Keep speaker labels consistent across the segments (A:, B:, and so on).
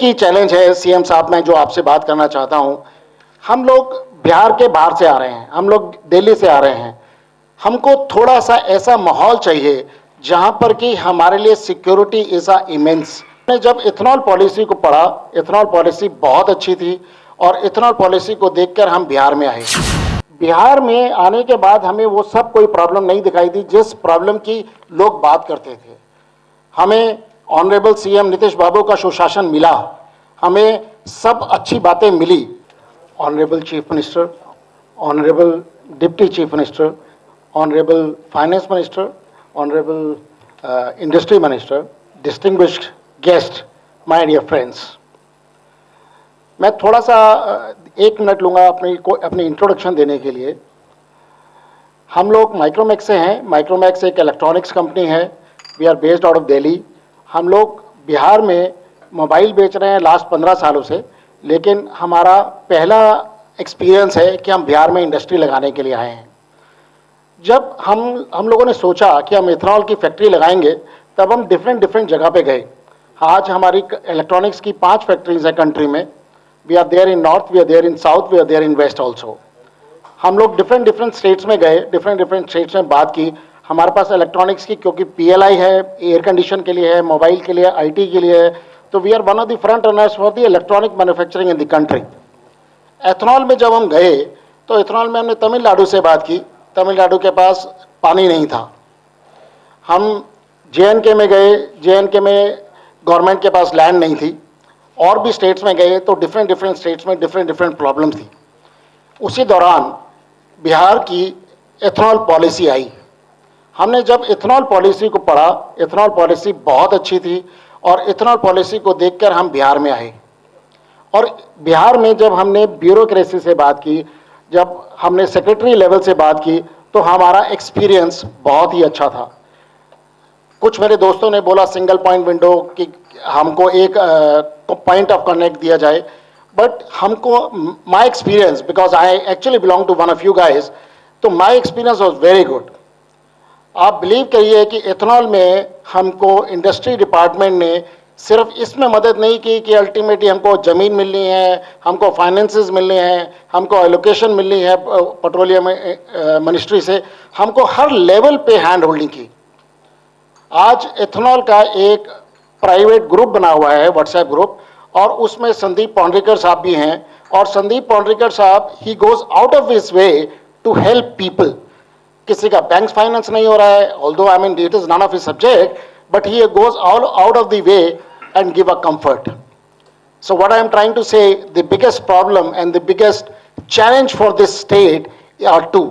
A: एक ही चैलेंज है सीएम साहब, मैं जो आपसे बात करना चाहता हूं। हम लोग बिहार के बाहर से आ रहे हैं, हम लोग दिल्ली से आ रहे हैं। हमको थोड़ा सा ऐसा माहौल चाहिए जहां पर कि हमारे लिए सिक्योरिटी इज अ इमेंस। मैंने जब इथेनॉल पॉलिसी को पढ़ा, इथेनॉल पॉलिसी बहुत अच्छी थी और इथेनॉल पॉलिसी को देखकर हम बिहार में आए। बिहार में आने के बाद हमें वो सब कोई प्रॉब्लम नहीं दिखाई दी जिस प्रॉब्लम की लोग बात करते थे। हमें ऑनरेबल सीएम नीतीश बाबू का सुशासन मिला, हमें सब अच्छी बातें मिली। Honourable chief minister, honourable deputy chief minister, honourable finance minister, honourable industry minister, distinguished guest, my dear friends. मैं थोड़ा सा 1 मिनट लूँगा अपनी इंट्रोडक्शन देने के लिए। हम लोग माइक्रोमैक्स से हैं। माइक्रोमैक्स एक इलेक्ट्रॉनिक्स कंपनी है। We are based out of Delhi. हम लोग बिहार में मोबाइल बेच रहे हैं लास्ट 15 सालों से, लेकिन हमारा पहला एक्सपीरियंस है कि हम बिहार में इंडस्ट्री लगाने के लिए आए हैं। जब हम लोगों ने सोचा कि हम इथेनॉल की फैक्ट्री लगाएंगे, तब हम डिफरेंट जगह पे गए। आज हमारी इलेक्ट्रॉनिक्स की 5 फैक्ट्रीज हैं कंट्री में। We are there in north, we are there in south, we are there in west also. हम लोग डिफरेंट स्टेट्स में गए, डिफरेंट स्टेट्स में बात की। हमारे पास इलेक्ट्रॉनिक्स की, क्योंकि पीएलआई है, एयर कंडीशन के लिए है, मोबाइल के लिए, आईटी के लिए है, तो we are one of the front runners for the electronic manufacturing in the country. Ethanol में जब हम गए तो एथनॉल में हमने तमिलनाडु से बात की। तमिलनाडु के पास पानी नहीं था। हम जेएनके में गए, जेएनके में गवर्नमेंट के पास लैंड नहीं थी। और भी स्टेट्स में गए तो डिफरेंट स्टेट्स में डिफरेंट प्रॉब्लम थी। उसी दौरान बिहार की एथनॉल पॉलिसी आई। हमने जब इथेनॉल पॉलिसी को पढ़ा, इथेनॉल पॉलिसी बहुत अच्छी थी और इथेनॉल पॉलिसी को देखकर हम बिहार में आए। और बिहार में जब हमने ब्यूरोक्रेसी से बात की, जब हमने सेक्रेटरी लेवल से बात की, तो हमारा एक्सपीरियंस बहुत ही अच्छा था। कुछ मेरे दोस्तों ने बोला सिंगल पॉइंट विंडो कि हमको एक पॉइंट ऑफ कनेक्ट दिया जाए, बट हमको my experience, because I actually belong to one of you guys, तो my experience was very good. आप बिलीव करिए कि इथेनॉल में हमको इंडस्ट्री डिपार्टमेंट ने सिर्फ इसमें मदद नहीं की कि अल्टीमेटली हमको ज़मीन मिलनी है, हमको फाइनेंसेस मिलने हैं, हमको एलोकेशन मिलनी है पेट्रोलियम मिनिस्ट्री से, हमको हर लेवल पे हैंड होल्डिंग की। आज इथेनॉल का एक प्राइवेट ग्रुप बना हुआ है, व्हाट्सएप ग्रुप, और उसमें संदीप पौंडरीकर साहब भी हैं। और संदीप पौंडरीकर साहब, he goes out of his way to help people. किसी का बैंक फाइनेंस नहीं हो रहा है, although I mean it is none of his subject, but he goes all out of the way and give a comfort. So what I am trying to say, the biggest problem and the biggest challenge for this state are two.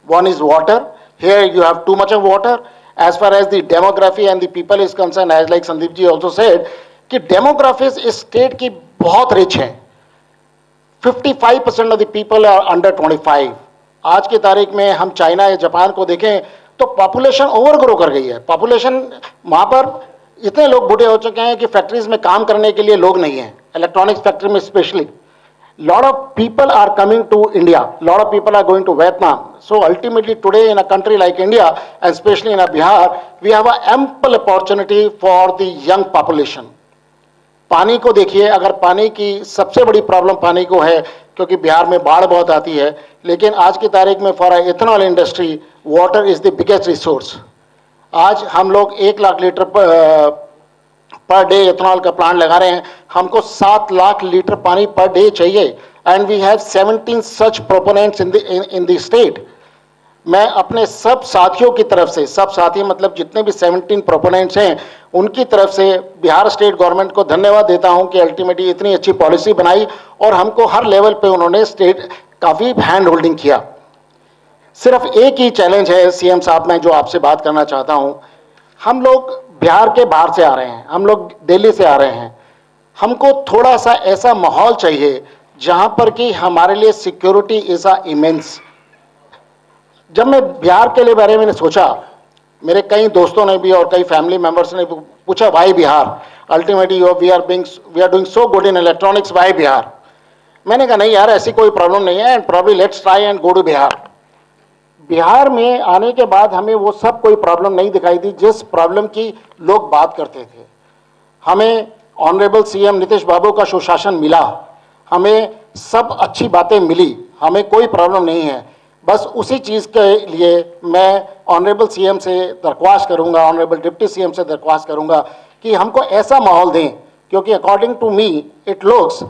A: One is water. Here you have too much of water. As far as the demography and the people is concerned, as like Sandeep ji also said, कि demographies इस state की बहुत rich है। 55% of the people are under 25. आज की तारीख में हम चाइना या जापान को देखें तो पॉपुलेशन ओवर ग्रो कर गई है। पॉपुलेशन वहाँ पर इतने लोग बूढ़े हो चुके हैं कि फैक्ट्रीज में काम करने के लिए लोग नहीं हैं, इलेक्ट्रॉनिक्स फैक्ट्री में specially. Lot of people are coming to India, lot of people are going to Vietnam. So ultimately today in a country like India and specially in a Bihar, we have a ample opportunity for the young population. पानी को देखिए, अगर पानी की सबसे बड़ी problem पानी को है, क्योंकि बिहार में बाढ़ बहुत आती है, लेकिन आज की तारीख में for ethanol industry water is the biggest resource. आज हम लोग 1 lakh litre per day ethanol का प्लांट लगा रहे हैं। हमको 7 लाख लीटर पानी पर डे चाहिए and we have 17 such proponents in the state. मैं अपने सब साथियों की तरफ से, सब साथी मतलब जितने भी 17 प्रोपोनेंट्स हैं, उनकी तरफ से बिहार स्टेट गवर्नमेंट को धन्यवाद देता हूं कि अल्टीमेटली इतनी अच्छी पॉलिसी बनाई और हमको हर लेवल पे उन्होंने स्टेट काफ़ी हैंड होल्डिंग किया। सिर्फ एक ही चैलेंज है सीएम साहब, मैं जो आपसे बात करना चाहता हूं। हम लोग बिहार के बाहर से आ रहे हैं, हम लोग दिल्ली से आ रहे हैं। हमको थोड़ा सा ऐसा माहौल चाहिए जहां पर कि हमारे लिए सिक्योरिटी इज अ इमेंस। जब मैं बिहार के लिए बारे में सोचा, मेरे कई दोस्तों ने भी और कई फैमिली मेंबर्स ने पूछा why Bihar, ultimately we are doing so good in electronics, why Bihar. मैंने कहा नहीं यार, ऐसी कोई प्रॉब्लम नहीं है, and probably let's try and go to Bihar. Bihar में आने के बाद हमें वो सब कोई प्रॉब्लम नहीं दिखाई दी जिस प्रॉब्लम की लोग बात करते थे। हमें ऑनरेबल सीएम नीतीश बाबू का सुशासन मिला, हमें सब अच्छी बातें मिली, हमें कोई प्रॉब्लम नहीं है। बस उसी चीज़ के लिए मैं ऑनरेबल सीएम से दरख्वास्त करूंगा, ऑनरेबल डिप्टी सीएम से दरख्वास्त करूंगा कि हमको ऐसा माहौल दें, क्योंकि according to me it looks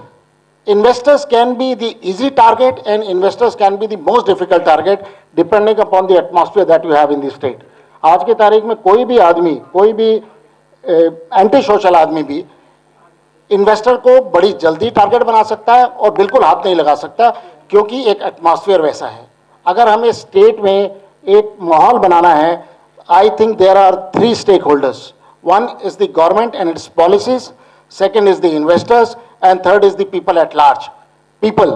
A: investors can be the easy target and investors can be the most difficult target depending upon the atmosphere that you have in the state. आज की तारीख में कोई भी आदमी, कोई भी एंटी सोशल आदमी भी इन्वेस्टर को बड़ी जल्दी टारगेट बना सकता है और बिल्कुल हाथ नहीं लगा सकता, क्योंकि एक एटमॉस्फेयर वैसा है। अगर हमें स्टेट में एक माहौल बनाना है, I think there are 3 stakeholders. One is the government and its policies, second is the investors, and third is the people at large. People.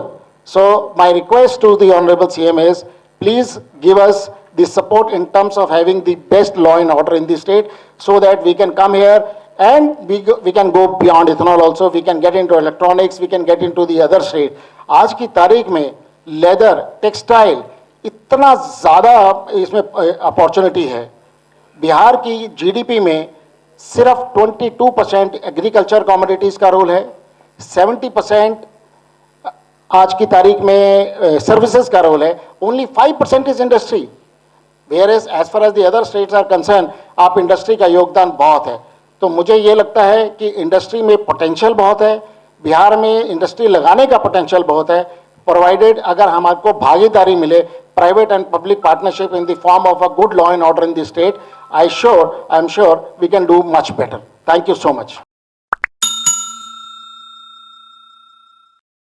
A: So my request to the Honorable CM is, please give us the support in terms of having the best law and order in the state, so that we can come here and we can go beyond ethanol also, we can get into electronics, we can get into the other state. आज की तारीख में leather, textile, इतना ज़्यादा इसमें opportunity है। बिहार की GDP में सिर्फ 22% एग्रीकल्चर कमोडिटीज़ का रोल है, 70% आज की तारीख में सर्विसेज का रोल है, only 5% is industry. Where as far as the other states are concern, आप इंडस्ट्री का योगदान बहुत है। तो मुझे ये लगता है कि इंडस्ट्री में पोटेंशियल बहुत है, बिहार में इंडस्ट्री लगाने का पोटेंशियल बहुत है, प्रोवाइडेड अगर हमको भागीदारी मिले, private and public partnership in the form of a good law and order in the state, I am sure we can do much better. Thank you so much.